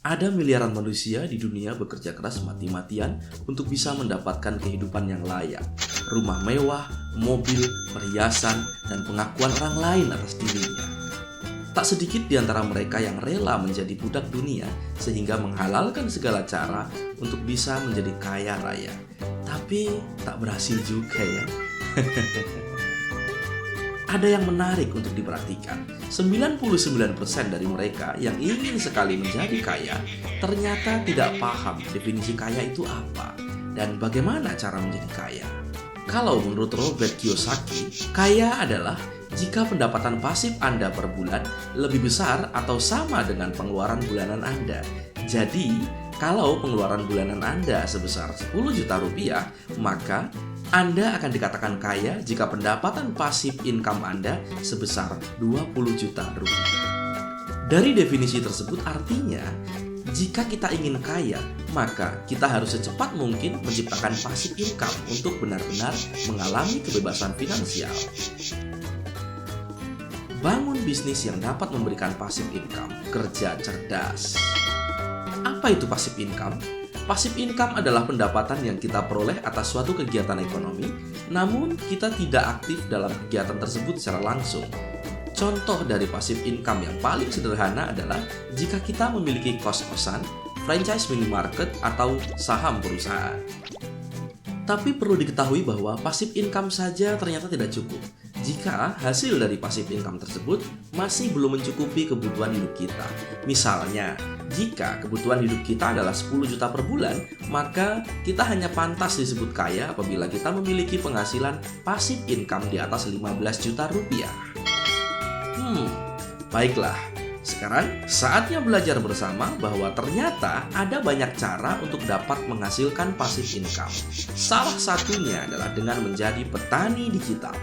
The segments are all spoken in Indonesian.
Ada miliaran manusia di dunia bekerja keras mati-matian untuk bisa mendapatkan kehidupan yang layak. Rumah mewah, mobil, perhiasan, dan pengakuan orang lain atas dirinya. Tak sedikit di antara mereka yang rela menjadi budak dunia sehingga menghalalkan segala cara untuk bisa menjadi kaya raya. Tapi tak berhasil juga ya. Ada yang menarik untuk diperhatikan. 99% dari mereka yang ingin sekali menjadi kaya ternyata tidak paham definisi kaya itu apa dan bagaimana cara menjadi kaya. Kalau menurut Robert Kiyosaki, kaya adalah jika pendapatan pasif Anda per bulan lebih besar atau sama dengan pengeluaran bulanan Anda. Jadi, kalau pengeluaran bulanan Anda sebesar 10 juta rupiah, maka Anda akan dikatakan kaya jika pendapatan pasif income Anda sebesar 20 juta rupiah. Dari definisi tersebut artinya, jika kita ingin kaya, maka kita harus secepat mungkin menciptakan pasif income untuk benar-benar mengalami kebebasan finansial. Bangun bisnis yang dapat memberikan pasif income, kerja cerdas. Apa itu pasif income? Pasif income adalah pendapatan yang kita peroleh atas suatu kegiatan ekonomi, namun kita tidak aktif dalam kegiatan tersebut secara langsung. Contoh dari pasif income yang paling sederhana adalah jika kita memiliki kos-kosan, franchise minimarket, atau saham perusahaan. Tapi perlu diketahui bahwa pasif income saja ternyata tidak cukup jika hasil dari pasif income tersebut masih belum mencukupi kebutuhan hidup kita. Misalnya, jika kebutuhan hidup kita adalah 10 juta per bulan, maka kita hanya pantas disebut kaya apabila kita memiliki penghasilan pasif income di atas 15 juta rupiah. Baiklah. Sekarang saatnya belajar bersama bahwa ternyata ada banyak cara untuk dapat menghasilkan pasif income. Salah satunya adalah dengan menjadi petani digital.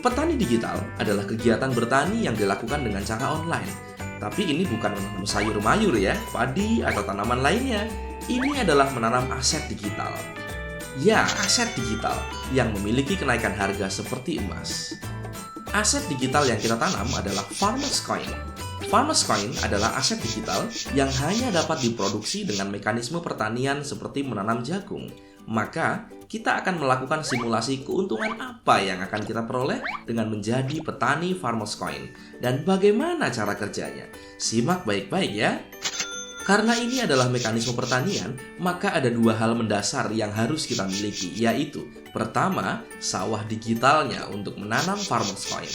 Petani digital adalah kegiatan bertani yang dilakukan dengan cara online. Tapi ini bukan menanam sayur mayur ya, padi atau tanaman lainnya. Ini adalah menanam aset digital. Ya, aset digital yang memiliki kenaikan harga seperti emas. Aset digital yang kita tanam adalah Farmers Coin. Farmers Coin adalah aset digital yang hanya dapat diproduksi dengan mekanisme pertanian seperti menanam jagung. Maka, kita akan melakukan simulasi keuntungan apa yang akan kita peroleh dengan menjadi petani Farmers Coin. Dan bagaimana cara kerjanya? Simak baik-baik ya. Karena ini adalah mekanisme pertanian, maka ada dua hal mendasar yang harus kita miliki, yaitu pertama, sawah digitalnya untuk menanam Farmers Coin.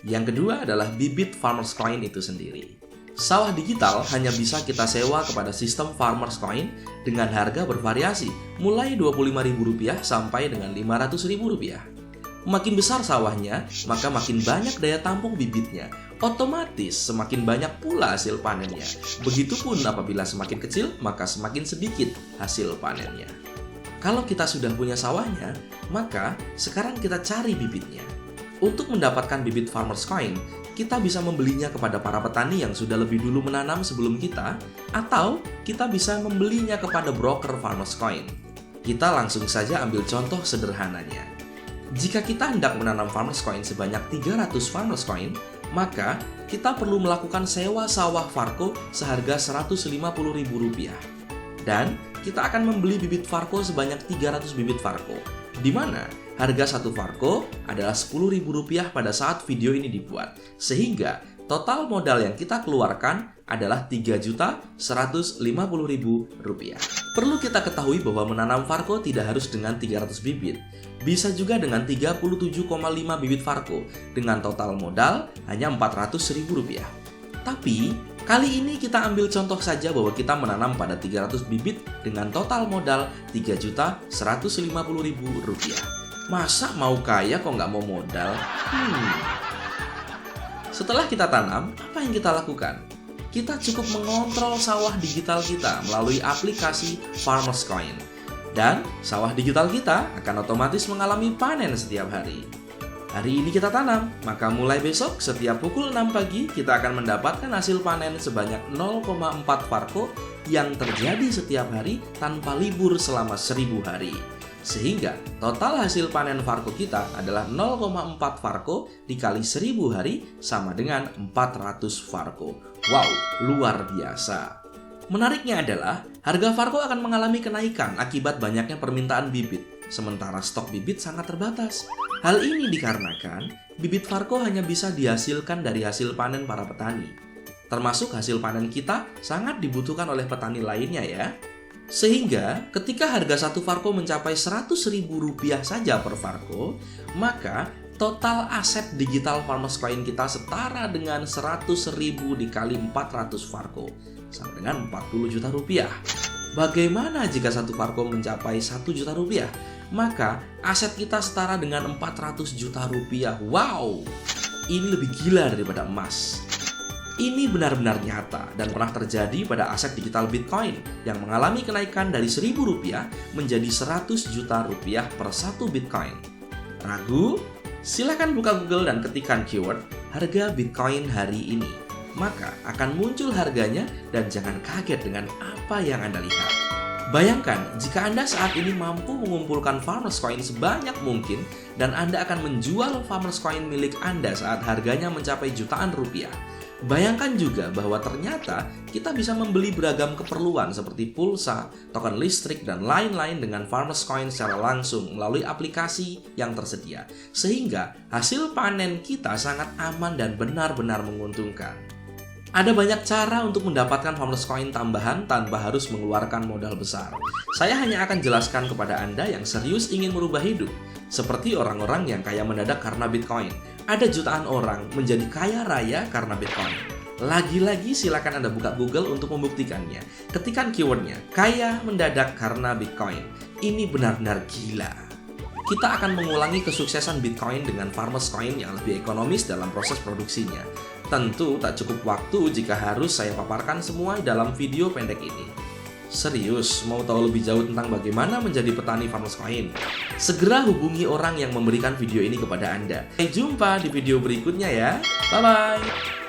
Yang kedua adalah bibit Farmers Coin itu sendiri. Sawah digital hanya bisa kita sewa kepada sistem Farmers Coin dengan harga bervariasi, mulai Rp25.000 sampai dengan Rp500.000. Makin besar sawahnya, maka makin banyak daya tampung bibitnya. Otomatis semakin banyak pula hasil panennya. Begitupun apabila semakin kecil, maka semakin sedikit hasil panennya. Kalau kita sudah punya sawahnya, maka sekarang kita cari bibitnya. Untuk mendapatkan bibit Farmers Coin, kita bisa membelinya kepada para petani yang sudah lebih dulu menanam sebelum kita, atau kita bisa membelinya kepada broker Farmers Coin. Kita langsung saja ambil contoh sederhananya. Jika kita hendak menanam Farmers Coin sebanyak 300 Farmers Coin, maka kita perlu melakukan sewa sawah Farco seharga Rp150.000. Dan kita akan membeli bibit Farco sebanyak 300 bibit Farco, di mana harga satu Farco adalah Rp10.000 pada saat video ini dibuat. Sehingga total modal yang kita keluarkan adalah Rp3.150.000. Perlu kita ketahui bahwa menanam Farco tidak harus dengan 300 bibit. Bisa juga dengan 37,5 bibit Farco dengan total modal hanya Rp400.000. Tapi kali ini kita ambil contoh saja bahwa kita menanam pada 300 bibit dengan total modal Rp3.150.000. Masa mau kaya kok nggak mau modal? Setelah kita tanam, apa yang kita lakukan? Kita cukup mengontrol sawah digital kita melalui aplikasi Farmers Coin. Dan sawah digital kita akan otomatis mengalami panen setiap hari. Hari ini kita tanam, maka mulai besok setiap pukul 6 pagi kita akan mendapatkan hasil panen sebanyak 0,4 Farco yang terjadi setiap hari tanpa libur selama 1000 hari. Sehingga total hasil panen Farco kita adalah 0,4 Farco dikali 1000 hari sama dengan 400 Farco. Wow, luar biasa. Menariknya adalah, harga Farco akan mengalami kenaikan akibat banyaknya permintaan bibit, sementara stok bibit sangat terbatas. Hal ini dikarenakan, bibit Farco hanya bisa dihasilkan dari hasil panen para petani. Termasuk hasil panen kita sangat dibutuhkan oleh petani lainnya ya. Sehingga ketika harga satu Farco mencapai Rp100.000 saja per Farco, maka total aset digital Farmers Coin kita setara dengan 100.000 dikali 400 Farco, sama dengan Rp40 juta. Bagaimana jika satu Farco mencapai Rp1 juta? Maka aset kita setara dengan Rp400 juta. Wow, ini lebih gila daripada emas. Ini benar-benar nyata dan pernah terjadi pada aset digital Bitcoin yang mengalami kenaikan dari Rp1.000 menjadi Rp100 juta per satu Bitcoin. Ragu? Silakan buka Google dan ketikkan keyword harga Bitcoin hari ini. Maka akan muncul harganya dan jangan kaget dengan apa yang Anda lihat. Bayangkan jika Anda saat ini mampu mengumpulkan Farmers Coin sebanyak mungkin dan Anda akan menjual Farmers Coin milik Anda saat harganya mencapai jutaan rupiah. Bayangkan juga bahwa ternyata kita bisa membeli beragam keperluan seperti pulsa, token listrik, dan lain-lain dengan Farmers Coin secara langsung melalui aplikasi yang tersedia. Sehingga hasil panen kita sangat aman dan benar-benar menguntungkan. Ada banyak cara untuk mendapatkan Farmers Coin tambahan tanpa harus mengeluarkan modal besar. Saya hanya akan jelaskan kepada Anda yang serius ingin merubah hidup. Seperti orang-orang yang kaya mendadak karena Bitcoin. Ada jutaan orang menjadi kaya raya karena Bitcoin. Lagi-lagi silakan Anda buka Google untuk membuktikannya. Ketikkan keywordnya, kaya mendadak karena Bitcoin. Ini benar-benar gila. Kita akan mengulangi kesuksesan Bitcoin dengan Farmers Coin yang lebih ekonomis dalam proses produksinya. Tentu tak cukup waktu jika harus saya paparkan semua dalam video pendek ini. Serius, mau tahu lebih jauh tentang bagaimana menjadi petani Farmers Coin? Segera hubungi orang yang memberikan video ini kepada Anda. Sampai jumpa di video berikutnya ya. Bye-bye.